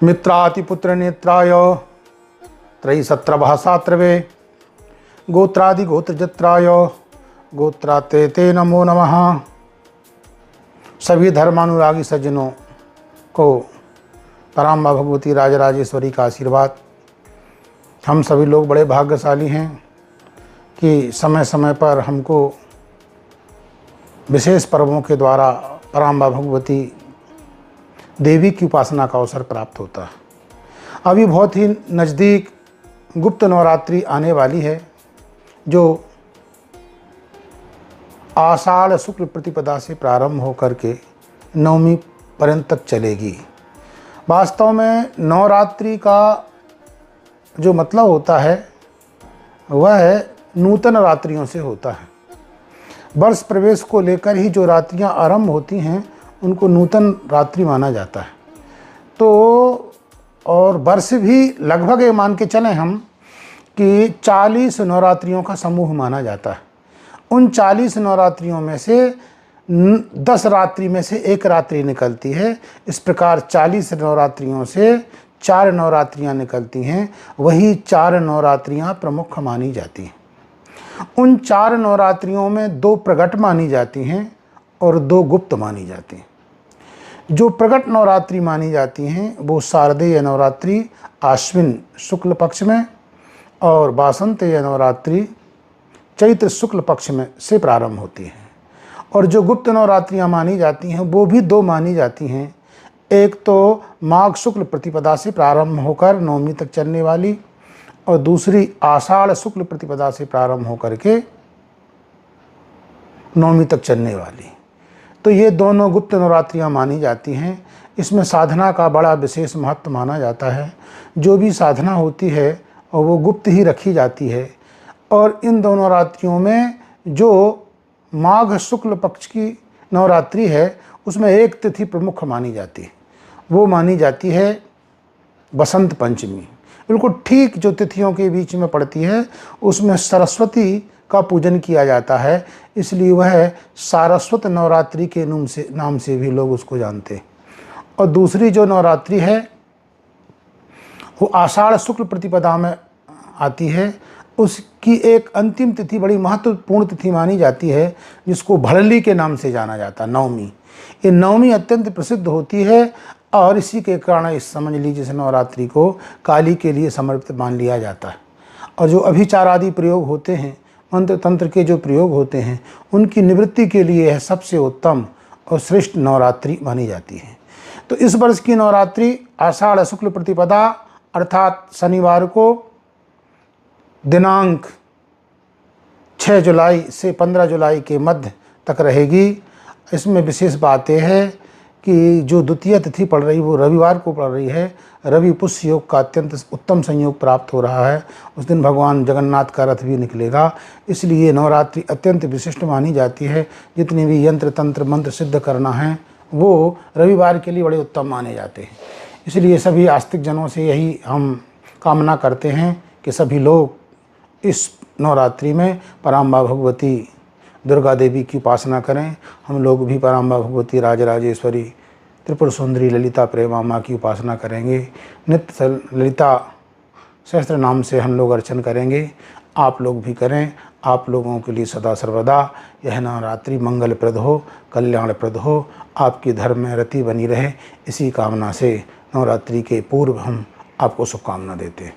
मित्रातिपुत्र नेत्राय त्रयीसत्रभाषात्रवे गोत्रादि गोत्रजत्राय गोत्राते ते नमो नमः। सभी धर्मानुरागी सज्जनों को पराम्बा भगवती राजराजेश्वरी का आशीर्वाद। हम सभी लोग बड़े भाग्यशाली हैं कि समय समय पर हमको विशेष पर्वों के द्वारा पराम्बा भगवती देवी की उपासना का अवसर प्राप्त होता है। अभी बहुत ही नज़दीक गुप्त नवरात्रि आने वाली है, जो आषाढ़ शुक्ल प्रतिपदा से प्रारंभ होकर के नवमी पर्यंत तक चलेगी। वास्तव में नवरात्रि का जो मतलब होता है वह नूतन रात्रियों से होता है। वर्ष प्रवेश को लेकर ही जो रात्रियां आरंभ होती हैं उनको नूतन रात्रि माना जाता है। तो और वर्ष भी लगभग ये मान के चलें हम कि 40 नवरात्रियों का समूह माना जाता है। उन 40 नवरात्रियों में से 10 रात्रि में से एक रात्रि निकलती है। इस प्रकार 40 नवरात्रियों से 4 नवरात्रियां निकलती हैं। वही 4 नवरात्रियां प्रमुख मानी जाती हैं। उन 4 नवरात्रियों में 2 प्रकट मानी जाती हैं और 2 गुप्त मानी जाती हैं। जो प्रकट नवरात्रि मानी जाती हैं वो शारदीय नवरात्रि आश्विन शुक्ल पक्ष में और वासंतीय नवरात्रि चैत्र शुक्ल पक्ष में से प्रारंभ होती है। और जो गुप्त नवरात्रियां मानी जाती हैं वो भी 2 मानी जाती हैं। एक तो माघ शुक्ल प्रतिपदा से प्रारंभ होकर नवमी तक चलने वाली, और दूसरी आषाढ़ शुक्ल प्रतिपदा से प्रारंभ होकर के नवमी तक चलने वाली। तो ये दोनों गुप्त नवरात्रियां मानी जाती हैं। इसमें साधना का बड़ा विशेष महत्व माना जाता है। जो भी साधना होती है और वो गुप्त ही रखी जाती है। और इन दोनों रात्रियों में जो माघ शुक्ल पक्ष की नवरात्रि है उसमें एक तिथि प्रमुख मानी जाती है। वो मानी जाती है बसंत पंचमी। बिल्कुल ठीक जो तिथियों के बीच में पड़ती है उसमें सरस्वती का पूजन किया जाता है, इसलिए वह सारस्वत नवरात्रि के नाम से भी लोग उसको जानते हैं। और दूसरी जो नवरात्रि है वो आषाढ़ शुक्ल प्रतिपदा में आती है। उसकी एक अंतिम तिथि बड़ी महत्वपूर्ण तिथि मानी जाती है जिसको भड़ली के नाम से जाना जाता है, नवमी। ये नवमी अत्यंत प्रसिद्ध होती है और इसी के कारण इस समझ लीजिए इस नवरात्रि को काली के लिए समर्पित मान लिया जाता है। और जो अभिचार आदि प्रयोग होते हैं, मंत्र तंत्र के जो प्रयोग होते हैं, उनकी निवृत्ति के लिए यह सबसे उत्तम और श्रेष्ठ नवरात्रि मानी जाती है। तो इस वर्ष की नवरात्रि आषाढ़ शुक्ल प्रतिपदा अर्थात शनिवार को दिनांक 6 जुलाई से 15 जुलाई के मध्य तक रहेगी। इसमें विशेष बात यह है कि जो द्वितीय तिथि पड़ रही वो रविवार को पड़ रही है। रवि पुष्य योग का अत्यंत उत्तम संयोग प्राप्त हो रहा है। उस दिन भगवान जगन्नाथ का रथ भी निकलेगा, इसलिए नवरात्रि अत्यंत विशिष्ट मानी जाती है। जितने भी यंत्र तंत्र मंत्र सिद्ध करना है वो रविवार के लिए बड़े उत्तम माने जाते हैं। इसलिए सभी आस्तिक जनों से यही हम कामना करते हैं कि सभी लोग इस नवरात्रि में पराम्बा भगवती दुर्गा देवी की उपासना करें। हम लोग भी पराम्बा भगवती राजराजेश्वरी त्रिपुर सुंदरी ललिता प्रेमा माँ की उपासना करेंगे। नित्य ललिता सहस्त्र नाम से हम लोग अर्चन करेंगे। आप लोग भी करें। आप लोगों के लिए सदा सर्वदा यह नवरात्रि मंगलप्रद हो, कल्याणप्रद हो, आपकी धर्म में रति बनी रहे, इसी कामना से नवरात्रि के पूर्व हम आपको शुभकामना देते हैं।